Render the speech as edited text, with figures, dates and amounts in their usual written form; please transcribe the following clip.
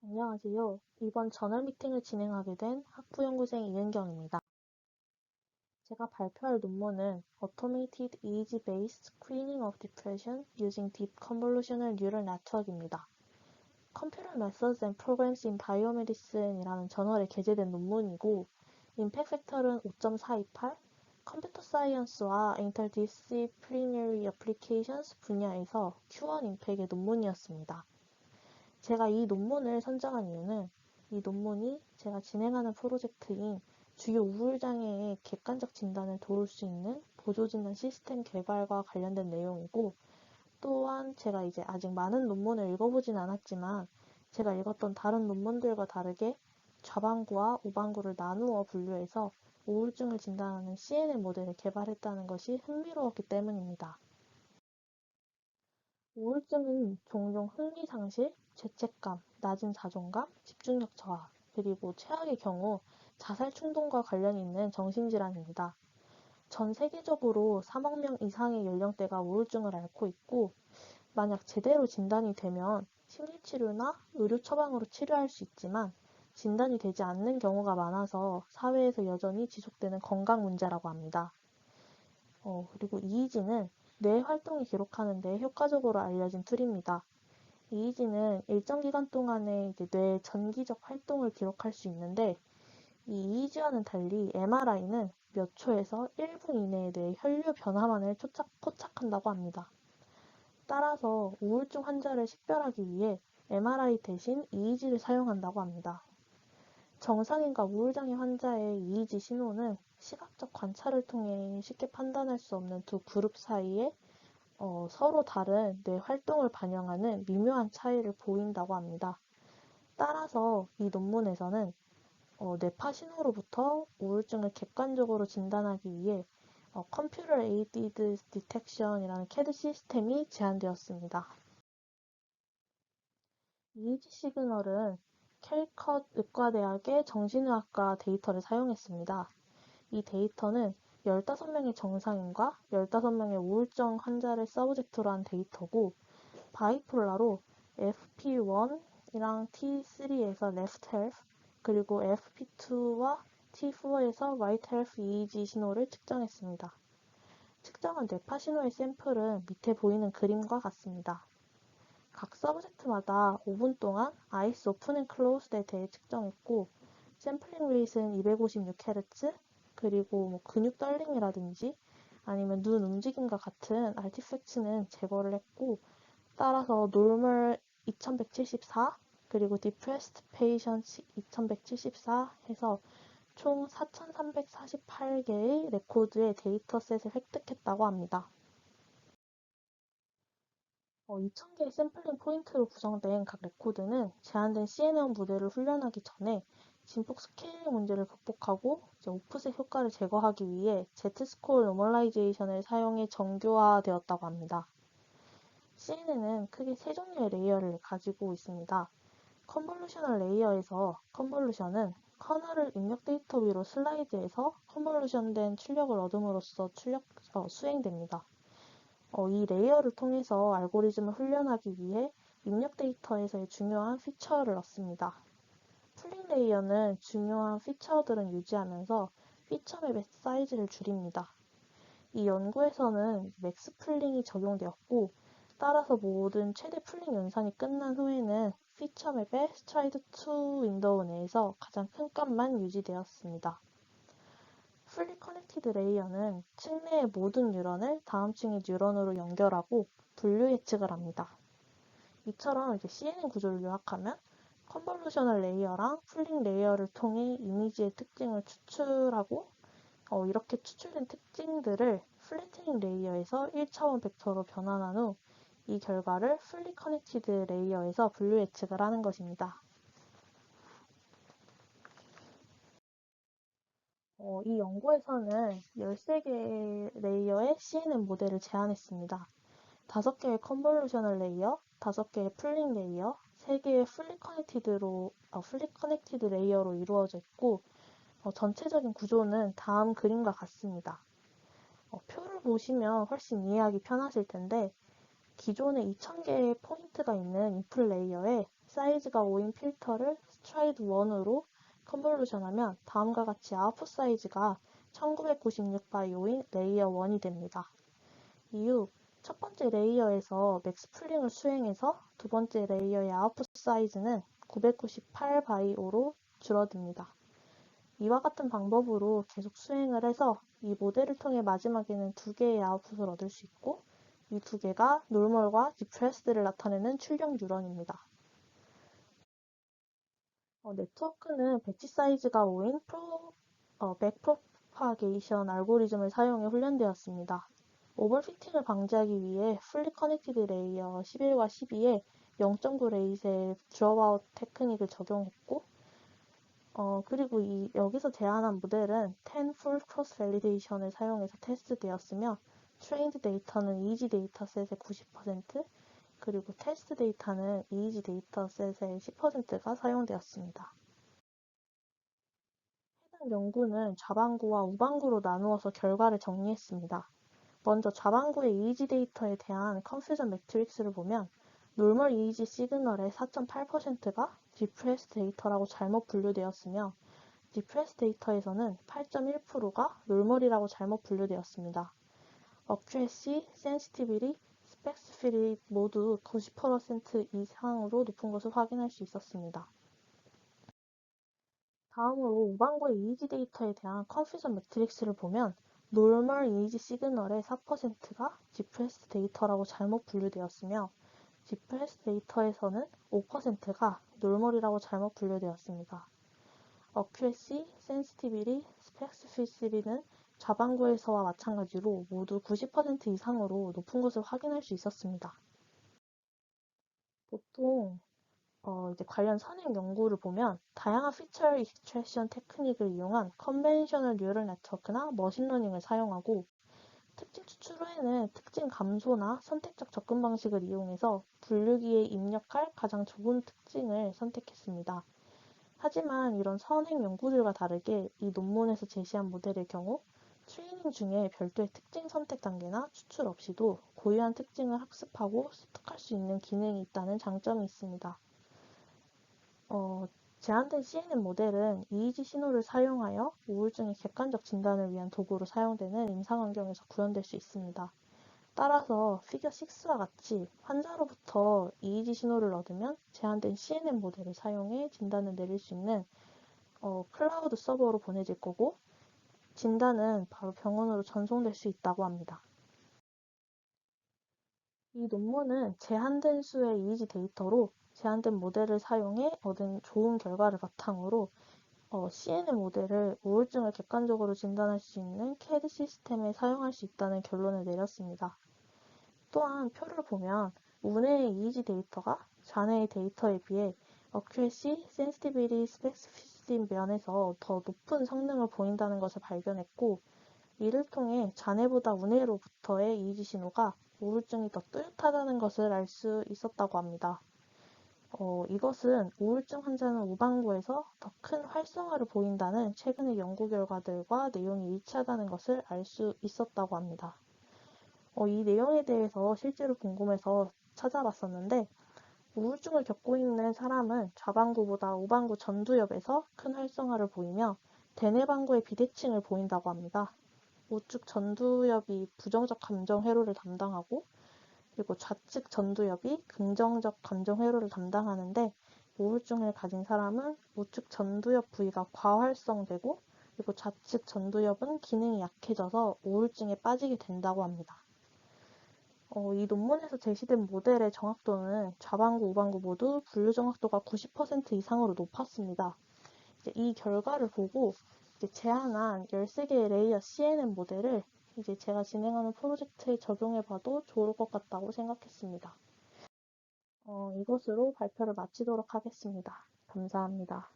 안녕하세요. 이번 저널 미팅을 진행하게 된 학부연구생 이은경입니다. 제가 발표할 논문은 Automated Age-Based Screening of Depression Using Deep Convolutional Neural Network입니다. Computer Methods and Programs in Biomedicine이라는 저널에 게재된 논문이고 임팩트 팩터는 5.428, 컴퓨터 사이언스와 Interdisciplinary Applications 분야에서 Q1 임팩의 논문이었습니다. 제가 이 논문을 선정한 이유는 이 논문이 제가 진행하는 프로젝트인 주요 우울장애의 객관적 진단을 도울 수 있는 보조진단 시스템 개발과 관련된 내용이고, 또한 제가 이제 아직 많은 논문을 읽어보진 않았지만 제가 읽었던 다른 논문들과 다르게 좌방구와 우방구를 나누어 분류해서 우울증을 진단하는 CNN 모델을 개발했다는 것이 흥미로웠기 때문입니다. 우울증은 종종 흥미상실, 죄책감, 낮은 자존감, 집중력 저하, 그리고 최악의 경우 자살 충동과 관련이 있는 정신질환입니다. 전 세계적으로 3억 명 이상의 연령대가 우울증을 앓고 있고, 만약 제대로 진단이 되면 심리치료나 의료 처방으로 치료할 수 있지만 진단이 되지 않는 경우가 많아서 사회에서 여전히 지속되는 건강 문제라고 합니다. 그리고 EEG는 뇌 활동을 기록하는 데 효과적으로 알려진 툴입니다. EEG는 일정 기간 동안에 이제 뇌의 전기적 활동을 기록할 수 있는데, 이 EEG와는 달리 MRI는 몇 초에서 1분 이내에 뇌의 혈류 변화만을 포착한다고 합니다. 따라서 우울증 환자를 식별하기 위해 MRI 대신 EEG를 사용한다고 합니다. 정상인과 우울장애 환자의 EEG 신호는 시각적 관찰을 통해 쉽게 판단할 수 없는 두 그룹 사이에 서로 다른 뇌 활동을 반영하는 미묘한 차이를 보인다고 합니다. 따라서 이 논문에서는 뇌파 신호로부터 우울증을 객관적으로 진단하기 위해 Computer Aided Detection이라는 CAD 시스템이 제안되었습니다. EEG 시그널은 캘컷 의과대학의 정신의학과 데이터를 사용했습니다. 이 데이터는 15명의 정상인과 15명의 우울증 환자를 서브젝트로 한 데이터고, 바이폴라로 FP1이랑 T3에서 left half, 그리고 FP2와 T4에서 right half EEG 신호를 측정했습니다. 측정한 뇌파 신호의 샘플은 밑에 보이는 그림과 같습니다. 각 서브젝트마다 5분 동안 eyes open and closed에 대해 측정했고, 샘플링 레이트는 256Hz, 그리고 근육 떨림이라든지 아니면 눈 움직임과 같은 아티팩트는 제거를 했고, 따라서 normal 2174, 그리고 depressed patient 2174 해서 총 4348개의 레코드의 데이터셋을 획득했다고 합니다. 2000개의 샘플링 포인트로 구성된 각 레코드는 제한된 CNN 무대를 훈련하기 전에 진폭 스케일링 문제를 극복하고 오프셋 효과를 제거하기 위해 Z-스코어 노멀라이제이션을 사용해 정교화되었다고 합니다. CNN은 크게 세 종류의 레이어를 가지고 있습니다. 컨볼루셔널 레이어에서 컨볼루션은 커널을 입력 데이터 위로 슬라이드해서 컨볼루션된 출력을 얻음으로써 수행됩니다. 이 레이어를 통해서 알고리즘을 훈련하기 위해 입력 데이터에서의 중요한 피처를 얻습니다. 풀링 레이어는 중요한 피처들은 유지하면서 피처맵의 사이즈를 줄입니다. 이 연구에서는 맥스 풀링이 적용되었고, 따라서 모든 최대 풀링 연산이 끝난 후에는 피처맵의 스트라이드 2 윈도우 내에서 가장 큰 값만 유지되었습니다. 풀리 커넥티드 레이어는 층 내의 모든 뉴런을 다음 층의 뉴런으로 연결하고 분류 예측을 합니다. 이처럼 CNN 구조를 요약하면 컨볼루셔널 레이어랑 풀링 레이어를 통해 이미지의 특징을 추출하고, 이렇게 추출된 특징들을 플래트닝 레이어에서 1차원 벡터로 변환한 후 이 결과를 풀리 커넥티드 레이어에서 분류 예측을 하는 것입니다. 이 연구에서는 13개의 레이어의 CNN 모델을 제안했습니다. 5개의 컨볼루셔널 레이어, 5개의 풀링 레이어, 3개의 풀리 커넥티드 레이어로 이루어져 있고, 전체적인 구조는 다음 그림과 같습니다. 표를 보시면 훨씬 이해하기 편하실 텐데, 기존에 2000개의 포인트가 있는 인풋 레이어에 사이즈가 5인 필터를 스트라이드 1으로 컨볼루션하면 다음과 같이 아웃풋 사이즈가 1996 by 5인 레이어 1이 됩니다. 이후 첫 번째 레이어에서 맥스 풀링을 수행해서 두 번째 레이어의 아웃풋 사이즈는 998 by 5로 줄어듭니다. 이와 같은 방법으로 계속 수행을 해서 이 모델을 통해 마지막에는 두 개의 아웃풋을 얻을 수 있고 이 두 개가 놀멀과 디프레스드를 나타내는 출력 뉴런입니다. 네트워크는 배치 사이즈가 5인 백프로파게이션 알고리즘을 사용해 훈련되었습니다. 오버피팅을 방지하기 위해 풀리 커넥티드 레이어 11과 12에 0.9 레이스의 드롭아웃 테크닉을 적용했고 그리고 여기서 제안한 모델은 10 full cross validation을 사용해서 테스트되었으며 트레인드 데이터는 EEG 데이터셋의 90%, 그리고 테스트 데이터는 EEG 데이터셋의 10%가 사용되었습니다. 해당 연구는 좌방구와 우방구로 나누어서 결과를 정리했습니다. 먼저 좌방구의 EEG 데이터에 대한 컨퓨전 매트릭스를 보면 놀멀 EEG 시그널의 4.8%가 디프레스 데이터라고 잘못 분류되었으며 디프레스 데이터에서는 8.1%가 놀멀이라고 잘못 분류되었습니다. 어큐레시, 센시티비티, 스펙시피티 모두 90% 이상으로 높은 것을 확인할 수 있었습니다. 다음으로 우방구의 EEG 데이터에 대한 컨퓨전 매트릭스를 보면 놀멀 EEG 시그널의 4%가 디프레스 데이터라고 잘못 분류되었으며 디프레스 데이터에서는 5%가 놀멀이라고 잘못 분류되었습니다. 어큐레시, 센시티비티, 스펙시피시티는 좌방구에서와 마찬가지로 모두 90% 이상으로 높은 것을 확인할 수 있었습니다. 보통 이제 관련 선행 연구를 보면 다양한 피처 익스트랙션 테크닉을 이용한 컨벤셔널 뉴럴 네트워크나 머신러닝을 사용하고 특징 추출 후에는 특징 감소나 선택적 접근 방식을 이용해서 분류기에 입력할 가장 좋은 특징을 선택했습니다. 하지만 이런 선행 연구들과 다르게 이 논문에서 제시한 모델의 경우 트레이닝 중에 별도의 특징 선택 단계나 추출 없이도 고유한 특징을 학습하고 습득할 수 있는 기능이 있다는 장점이 있습니다. 제한된 CNN 모델은 EEG 신호를 사용하여 우울증의 객관적 진단을 위한 도구로 사용되는 임상 환경에서 구현될 수 있습니다. 따라서 피겨 6와 같이 환자로부터 EEG 신호를 얻으면 제한된 CNN 모델을 사용해 진단을 내릴 수 있는 클라우드 서버로 보내질 거고 진단은 바로 병원으로 전송될 수 있다고 합니다. 이 논문은 제한된 수의 EEG 데이터로 제한된 모델을 사용해 얻은 좋은 결과를 바탕으로 CNN 모델을 우울증을 객관적으로 진단할 수 있는 CAD 시스템에 사용할 수 있다는 결론을 내렸습니다. 또한 표를 보면 우뇌의 EEG 데이터가 좌뇌의 데이터에 비해 어큐레시, 센시티비티, 스펙시피시티 면에서 더 높은 성능을 보인다는 것을 발견했고 이를 통해 좌뇌보다 우뇌로부터의 EEG 신호가 우울증이 더 뚜렷하다는 것을 알 수 있었다고 합니다. 이것은 우울증 환자는 우방구에서 더 큰 활성화를 보인다는 최근의 연구 결과들과 내용이 일치하다는 것을 알 수 있었다고 합니다. 이 내용에 대해서 실제로 궁금해서 찾아봤었는데 우울증을 겪고 있는 사람은 좌방구보다 우방구 전두엽에서 큰 활성화를 보이며 대뇌방구의 비대칭을 보인다고 합니다. 우측 전두엽이 부정적 감정 회로를 담당하고 그리고 좌측 전두엽이 긍정적 감정 회로를 담당하는데 우울증을 가진 사람은 우측 전두엽 부위가 과활성되고 그리고 좌측 전두엽은 기능이 약해져서 우울증에 빠지게 된다고 합니다. 이 논문에서 제시된 모델의 정확도는 좌방구, 우방구 모두 분류 정확도가 90% 이상으로 높았습니다. 이제 이 결과를 보고 이제 제안한 13개의 레이어 CNN 모델을 이제 제가 진행하는 프로젝트에 적용해봐도 좋을 것 같다고 생각했습니다. 이것으로 발표를 마치도록 하겠습니다. 감사합니다.